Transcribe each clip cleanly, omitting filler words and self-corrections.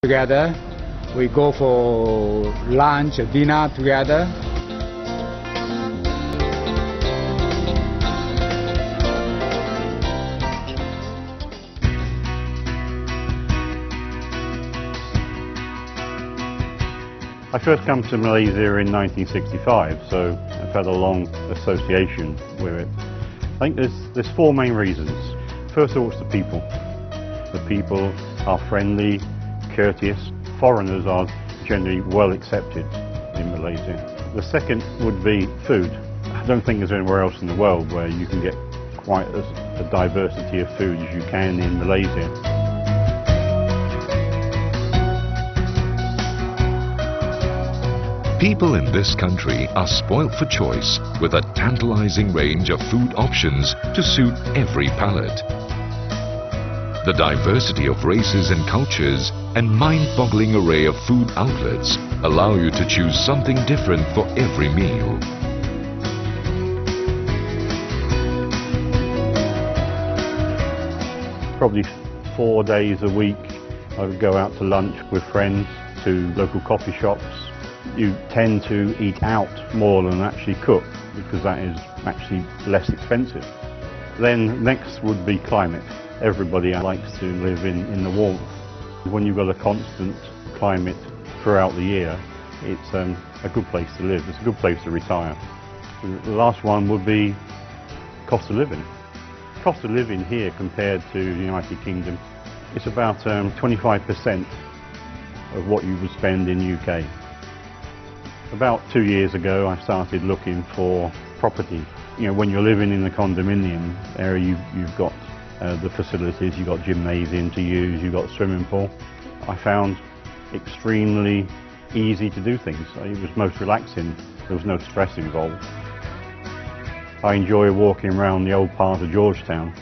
together. We go for lunch, dinner together. I first came to Malaysia in 1965, so I've had a long association with it. I think there's four main reasons. First of all, it's the people. The people are friendly, courteous. Foreigners are generally well accepted in Malaysia. The second would be food. I don't think there's anywhere else in the world where you can get quite a diversity of food as you can in Malaysia. People in this country are spoilt for choice with a tantalizing range of food options to suit every palate. The diversity of races and cultures and mind-boggling array of food outlets allow you to choose something different for every meal. Probably 4 days a week I would go out to lunch with friends to local coffee shops. You tend to eat out more than actually cook because that is actually less expensive. Then next would be climate. Everybody likes to live in the warmth. When you've got a constant climate throughout the year, it's a good place to live. It's a good place to retire. The last one would be cost of living. Cost of living here compared to the United Kingdom, it's about 25% of what you would spend in the UK. About 2 years ago I started looking for property. You know, when you're living in the condominium area, you've got the facilities, you've got gymnasium to use, you've got swimming pool. I found extremely easy to do things. It was most relaxing, there was no stress involved. I enjoy walking around the old part of Georgetown,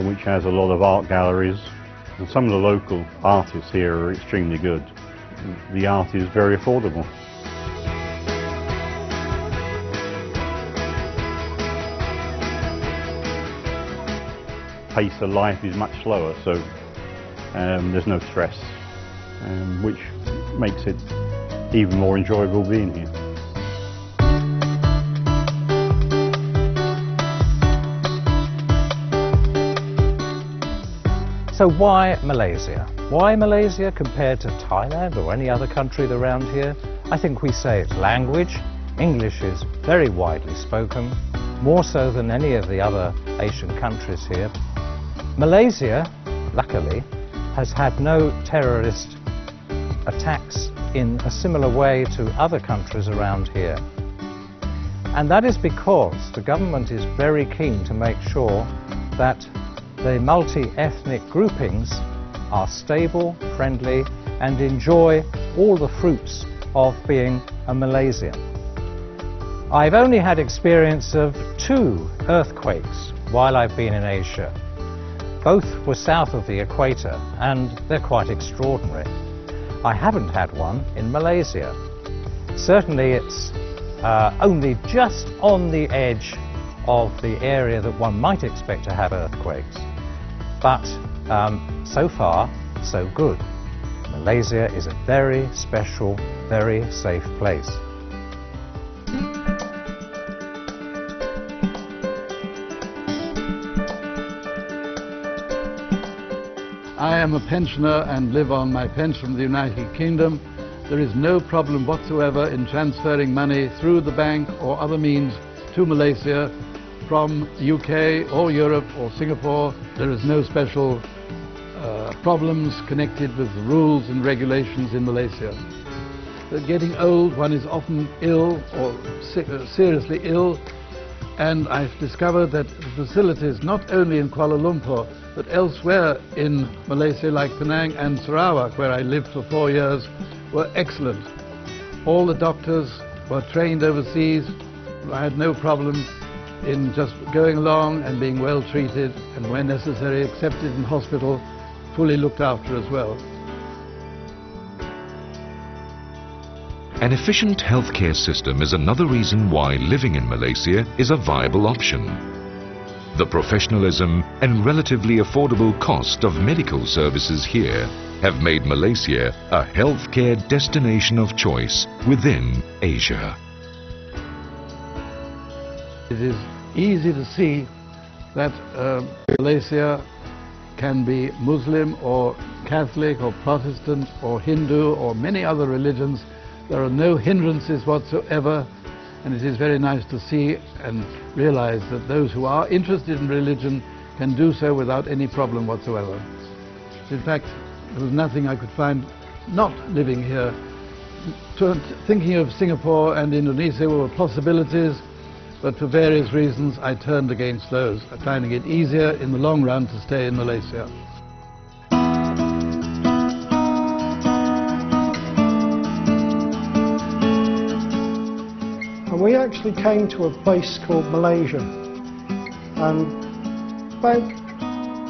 which has a lot of art galleries, and some of the local artists here are extremely good. The art is very affordable. Pace of life is much slower, so there's no stress, which makes it even more enjoyable being here. So why Malaysia? Why Malaysia compared to Thailand or any other country around here? I think we say it's language. English is very widely spoken, more so than any of the other Asian countries here. Malaysia, luckily, has had no terrorist attacks in a similar way to other countries around here. And that is because the government is very keen to make sure that the multi-ethnic groupings are stable, friendly, and enjoy all the fruits of being a Malaysian. I've only had experience of 2 earthquakes while I've been in Asia. Both were south of the equator, and they're quite extraordinary. I haven't had one in Malaysia. Certainly it's only just on the edge of the area that one might expect to have earthquakes. But so far, so good. Malaysia is a very special, very safe place. I am a pensioner and live on my pension from the United Kingdom. There is no problem whatsoever in transferring money through the bank or other means to Malaysia from the UK or Europe or Singapore. There is no special problems connected with the rules and regulations in Malaysia. But getting old, one is often ill or seriously ill, and I've discovered that the facilities not only in Kuala Lumpur but elsewhere in Malaysia, like Penang and Sarawak, where I lived for 4 years, were excellent. All the doctors were trained overseas. I had no problem in just going along and being well treated, and when necessary accepted in hospital, fully looked after as well. An efficient healthcare system is another reason why living in Malaysia is a viable option. The professionalism and relatively affordable cost of medical services here have made Malaysia a healthcare destination of choice within Asia. It is easy to see that Malaysia can be Muslim or Catholic or Protestant or Hindu or many other religions. There are no hindrances whatsoever, and it is very nice to see and realize that those who are interested in religion can do so without any problem whatsoever. In fact, there was nothing I could find not living here. Thinking of Singapore and Indonesia were possibilities, but for various reasons I turned against those, finding it easier in the long run to stay in Malaysia. And we actually came to a place called Malaysia, and about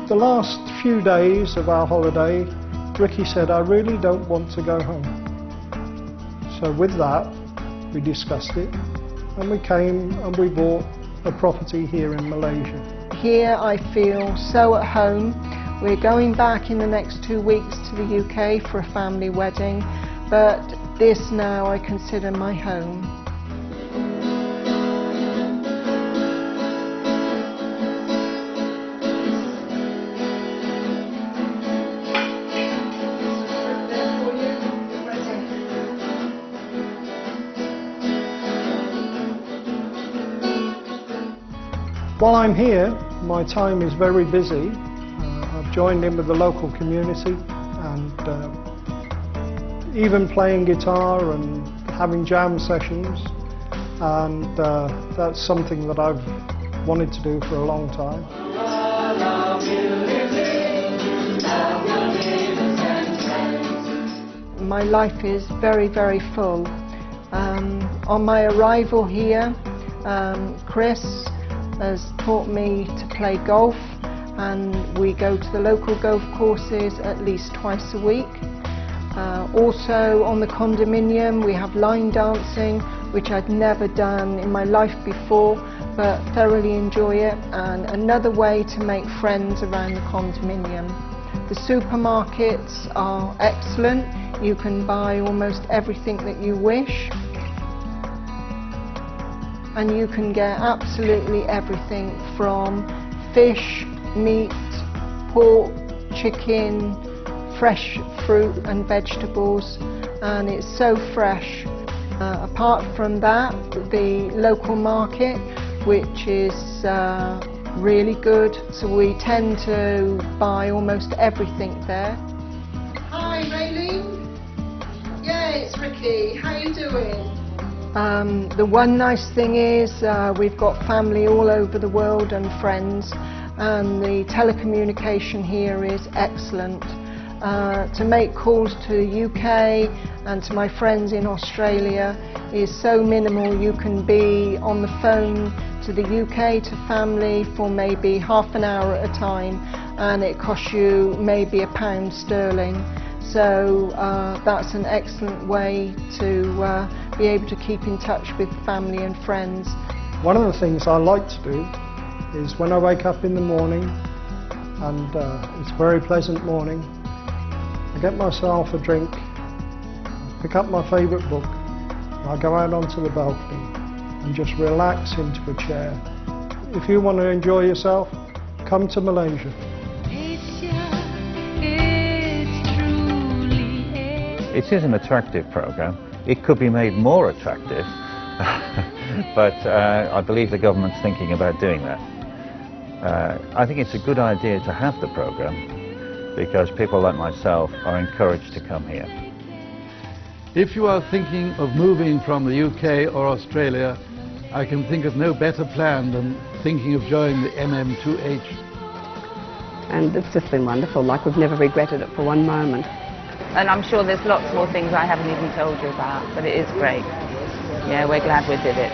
the last few days of our holiday, Ricky said, "I really don't want to go home." So with that, we discussed it, and we came and we bought a property here in Malaysia. Here I feel so at home. We're going back in the next 2 weeks to the UK for a family wedding, but this now I consider my home. While I'm here, my time is very busy. I've joined in with the local community and even playing guitar and having jam sessions, and that's something that I've wanted to do for a long time. My life is very, very full. On my arrival here, Chris has taught me to play golf, and we go to the local golf courses at least twice a week. Also on the condominium we have line dancing, which I'd never done in my life before, but thoroughly enjoy it, and another way to make friends around the condominium. The supermarkets are excellent. You can buy almost everything that you wish, and you can get absolutely everything from fish, meat, pork, chicken, fresh fruit and vegetables, and it's so fresh. Apart from that, the local market, which is really good, so we tend to buy almost everything there. Hi Raylene. Yeah, it's Ricky. How you doing? The one nice thing is we've got family all over the world and friends, and the telecommunication here is excellent. To make calls to the UK and to my friends in Australia is so minimal. You can be on the phone to the UK to family for maybe half an hour at a time, and it costs you maybe £1 sterling. So that's an excellent way to be able to keep in touch with family and friends. One of the things I like to do is when I wake up in the morning, and it's a very pleasant morning, I get myself a drink, pick up my favourite book, and I go out onto the balcony and just relax into a chair. If you want to enjoy yourself, come to Malaysia. It is an attractive programme. It could be made more attractive, but I believe the government's thinking about doing that. I think it's a good idea to have the programme because people like myself are encouraged to come here. If you are thinking of moving from the UK or Australia, I can think of no better plan than thinking of joining the MM2H. And it's just been wonderful, like we've never regretted it for one moment. And I'm sure there's lots more things I haven't even told you about, but it is great. Yeah, we're glad we did it.